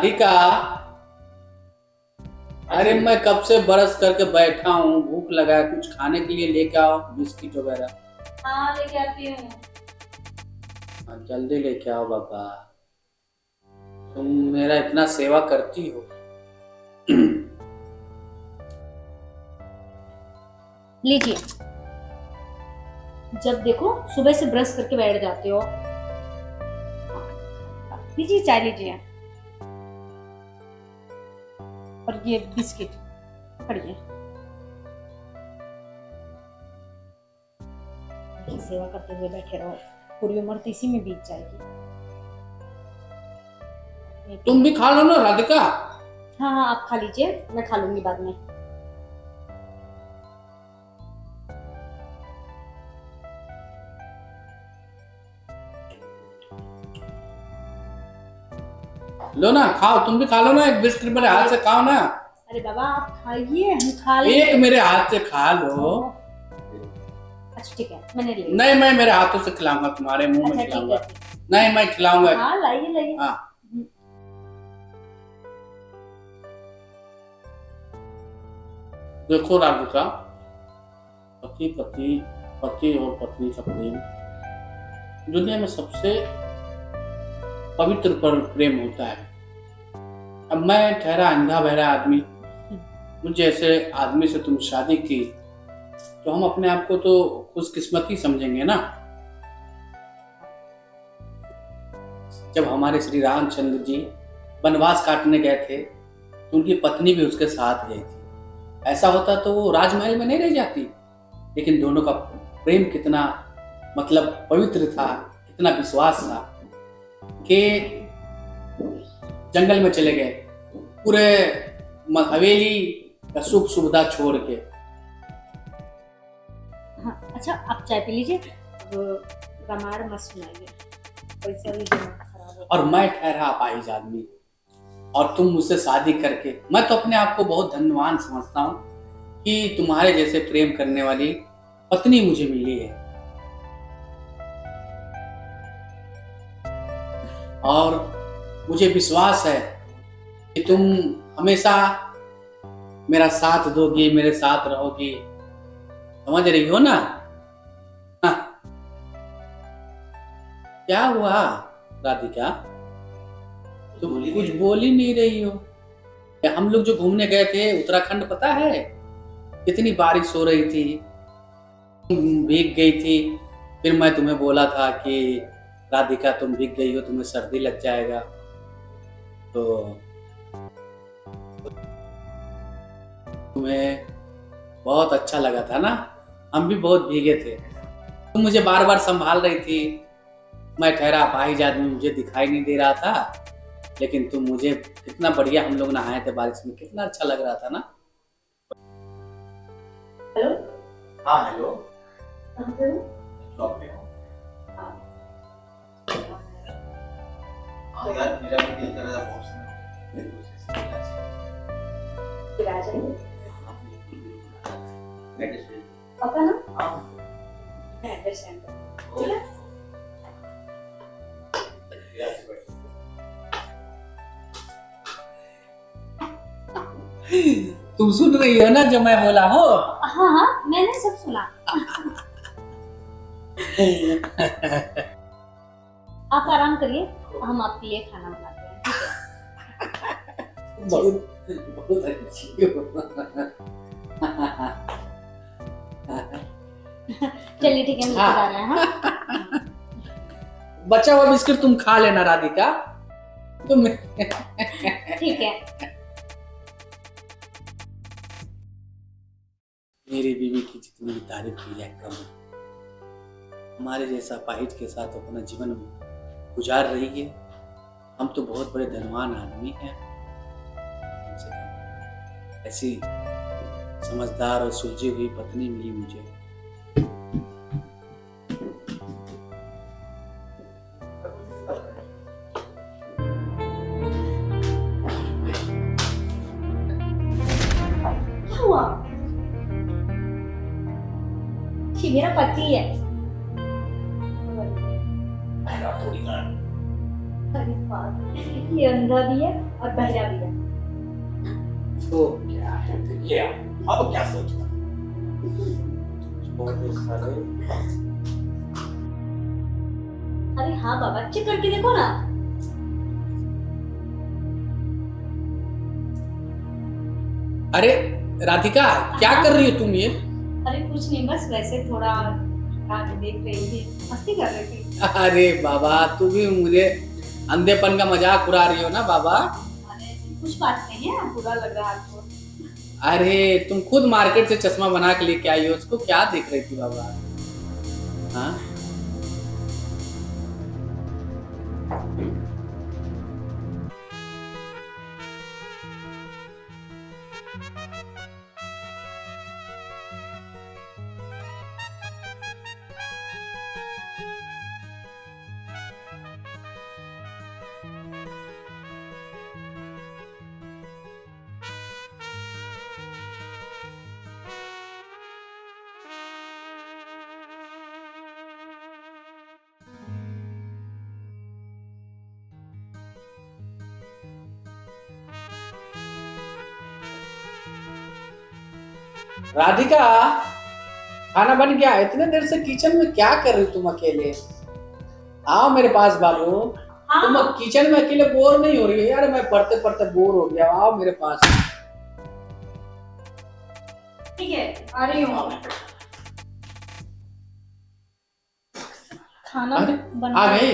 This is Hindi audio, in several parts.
राधिका, अरे मैं कब से बरस करके बैठा हूँ, भूख लगा है, कुछ खाने के लिए लेके आओ, बिस्किट वगैरह। हाँ लेके आती हूँ। हाँ, जल्दी लेके आओ बाबा। तुम मेरा इतना सेवा करती हो। लीजिए, जब देखो सुबह से ब्रश करके बैठ जाते हो। लीजिए चाय लीजिए, और ये बिस्किट पढ़िए। सेवा करते हुए बैठे रहो, पूरी उम्र तो इसी में बीत जाएगी। तुम भी खा लो ना राधिका। हाँ हाँ, आप खा लीजिए, मैं खा लूंगी बाद में। लो ना, खाओ, तुम भी खा लो ना, एक बिस्किट मेरे हाथ से खाओ ना। अरे बाबा आप खाइए, हम खा लेंगे। एक मेरे हाथ से खा लो। अच्छा ठीक है, मैंने ले। नहीं, मैं मेरे हाथों से खिलाऊंगा, तुम्हारे मुंह में अच्छा ठीक खिलाऊंगा। है। नहीं, मैं खिलाऊंगा। हाँ लाइए लाइए। हाँ, देखो राधिका, पति पति पति और पत्नी का प्रेम दुनिया में सबसे पवित्र प्रेम होता है। अब मैं ठहरा अंधा बहरा आदमी, मुझे ऐसे आदमी से तुम शादी की तो हम अपने आप को तो खुशकिस्मत ही समझेंगे ना। जब हमारे श्री रामचंद्र जी वनवास काटने गए थे तो उनकी पत्नी भी उसके साथ गई थी। ऐसा होता तो वो राजमहल में नहीं रह जाती। लेकिन दोनों का प्रेम कितना मतलब पवित्र था, कितना विश्वास था कि जंगल में चले गए पूरे हवेली का सुख सुविधा छोड़ के। हाँ अच्छा, आप चाय पी लीजिए, रामायण मत सुनाइए, पैसा भी दिमाग खराब हो। और मैं ठहरा अपाहिज आदमी, और तुम मुझसे शादी करके, मैं तो अपने आप को बहुत धन्यवान समझता हूँ कि तुम्हारे जैसे प्रेम करने वाली पत्नी मुझे मिली है। और मुझे विश्वास है कि तुम हमेशा मेरा साथ दोगी, मेरे साथ रहोगी। समझ रही हो ना? हाँ। क्या हुआ राधिका, तुम कुछ बोल ही नहीं रही हो? हम लोग जो घूमने गए थे उत्तराखंड, पता है कितनी बारिश हो रही थी, भीग गई थी। फिर मैं तुम्हें बोला था कि राधिका तुम भीग गई हो, तुम्हें सर्दी लग जाएगा। तो तुम्हें बहुत अच्छा लगा था ना, हम भी बहुत भीगे थे। तुम मुझे बार बार संभाल रही थी। मैं ठहरा अपाहिज आदमी, मुझे दिखाई नहीं दे रहा था, लेकिन तुम मुझे, कितना बढ़िया हम लोग नहाए थे बारिश में, कितना अच्छा लग रहा था ना। हेलो। हाँ हेलो। कहाँ पे हो? शॉप पे हो? हाँ। हाँ यार, मेरा भी दिल कर रहा था बहुत समय फिर आ जाइए। से। पक्का ना? हाँ। मैं एड्रेस सेंड कर। ठीक है? तुम सुन रही हो ना जो मैं बोला हो? हाँ हाँ, मैंने सब सुना। आप आराम करिए, हम आपके लिए खाना बनाते हैं, ठीक है? बहुत बहुत अच्छी हो। चलिए ठीक है, हम हाँ। जा रहे हैं। हाँ? बचा हुआ बिस्किट तुम खा लेना राधिका, तुम। ठीक है। मेरी बीवी की जितनी भी तारीफ की जाए कम है। हमारे जैसा अपाहिज के साथ अपना जीवन गुजार रही है। हम तो बहुत बड़े धनवान आदमी हैं। कम से कम ऐसी समझदार और सुलझी हुई पत्नी मिली मुझे। क्या हुआ? ये मेरा पति है। थोड़ी ना अरे बाप, ये अंधा भी है और बहरा भी है। तो क्या है ये, अब क्या सोचना? छोड़ दे साले। अरे हाँ बाबा, चेक करके देखो ना। अरे राधिका, क्या कर रही हो तुम ये? अरे कुछ नहीं, बस वैसे थोड़ा आगे देख रही थी, मस्ती कर रही थी। अरे बाबा, तू भी मुझे अंधेपन का मजाक उड़ा रही हो ना बाबा? अरे ऐसी कुछ बात नहीं है, बुरा लग रहा है आपको? अरे तुम खुद मार्केट से चश्मा बना के लेके आई हो, उसको क्या देख रही थी बाबा? हाँ, राधिका, खाना बन गया? इतने देर से किचन में क्या कर रही हो तुम अकेले? आओ मेरे पास बाबू। तुम हाँ किचन में अकेले बोर नहीं हो रही हो? यार मैं पढ़ते पढ़ते बोर हो गया, आओ मेरे पास। ठीक है, आ रही हूँ। खाना अरे, बना आ गई?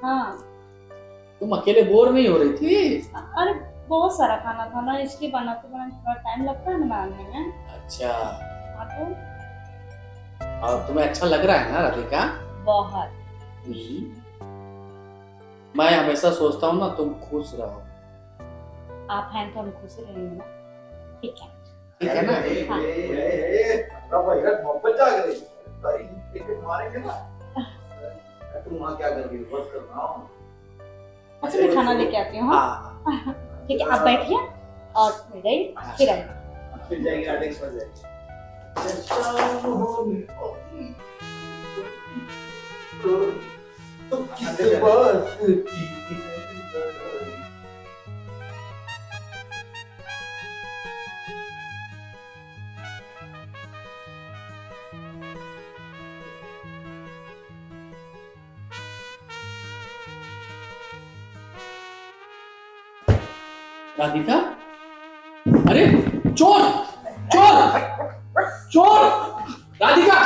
हाँ। तुम अकेले बोर नहीं हो रही थी? अरे बहुत सारा खाना था ना, इसलिए बनाते बनाते थोड़ा टाइम लगता है ना बनाने में। अच्छा, हाँ तो और तुम्हें अच्छा लग रहा है ना राधिका? बहुत। मैं हमेशा सोचता हूँ ना तुम खुश रहो। आप हैं तो हम खुश रहेंगे ना। ठीक है। ठीक है ना? हाँ। मोहब्बत जाग रही है। क्रिकेट मारेंगे ना। तुम वहाँ क्या कर रही हो? बस कर रहा हूँ। अच्छा मैं खाना लेके आती हूँ। हाँ? हाँ, ठीक है, आप बैठिए और मैं गई फिर आई। फिर जाएंगे आटे पर जाएंगे। तो किस बात की? राधिका, अरे चोर, चोर, चोर! राधिका,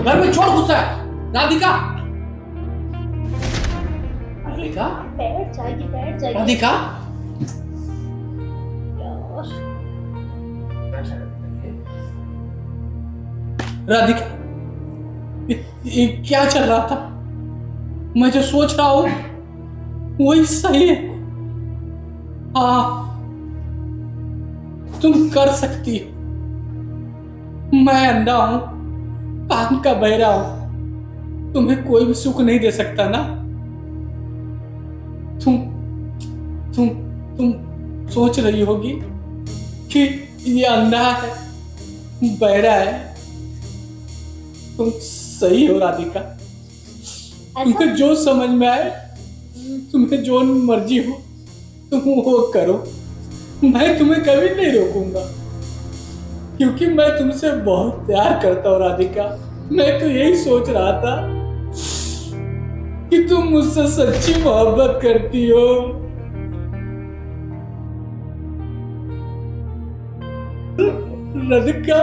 घर में चोर घुसा है। राधिका, राधिका, बैठ जाएगी, बैठ जाएगी। राधिका, राधिका, ये क्या चल रहा था? मैं जो सोच रहा हूँ वही सही है। हाँ, तुम कर सकती हो। मैं अंधा हूं, कान का बहरा हूं, तुम्हें कोई भी सुख नहीं दे सकता ना। तुम तुम तुम सोच रही होगी कि ये अंधा है, बहरा है। तुम सही हो राधिका। तुम्हें जो समझ में आए, तुम्हें जो मर्जी हो तुम वो करो। मैं तुम्हें कभी नहीं रोकूंगा, क्योंकि मैं तुमसे बहुत प्यार करता हूँ राधिका। मैं तो यही सोच रहा था कि तुम मुझसे सच्ची मोहब्बत करती हो। राधिका,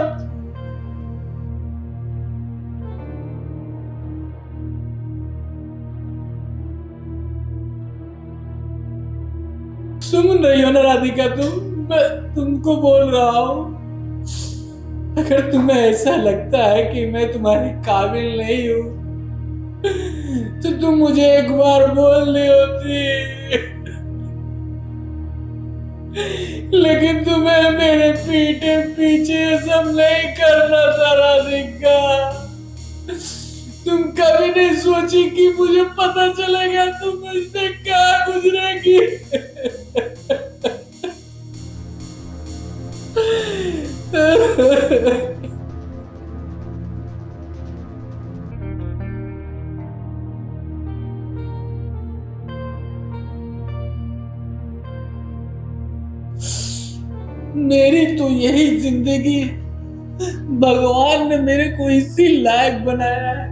सुन रही हो ना राधिका? मैं तुमको बोल रहा हूँ, अगर तुम्हें ऐसा लगता है कि मैं तुम्हारे काबिल नहीं हूँ तो तुम मुझे एक बार बोलनी होती। लेकिन तुम्हें मेरे पीठे पीछे ये सब नहीं करना था राधिका। तुम कभी नहीं सोची कि मुझे पता चलेगा तुम मुझसे क्या गुजरेगी। मेरी तो यही जिंदगी, भगवान ने मेरे को इसी लायक बनाया है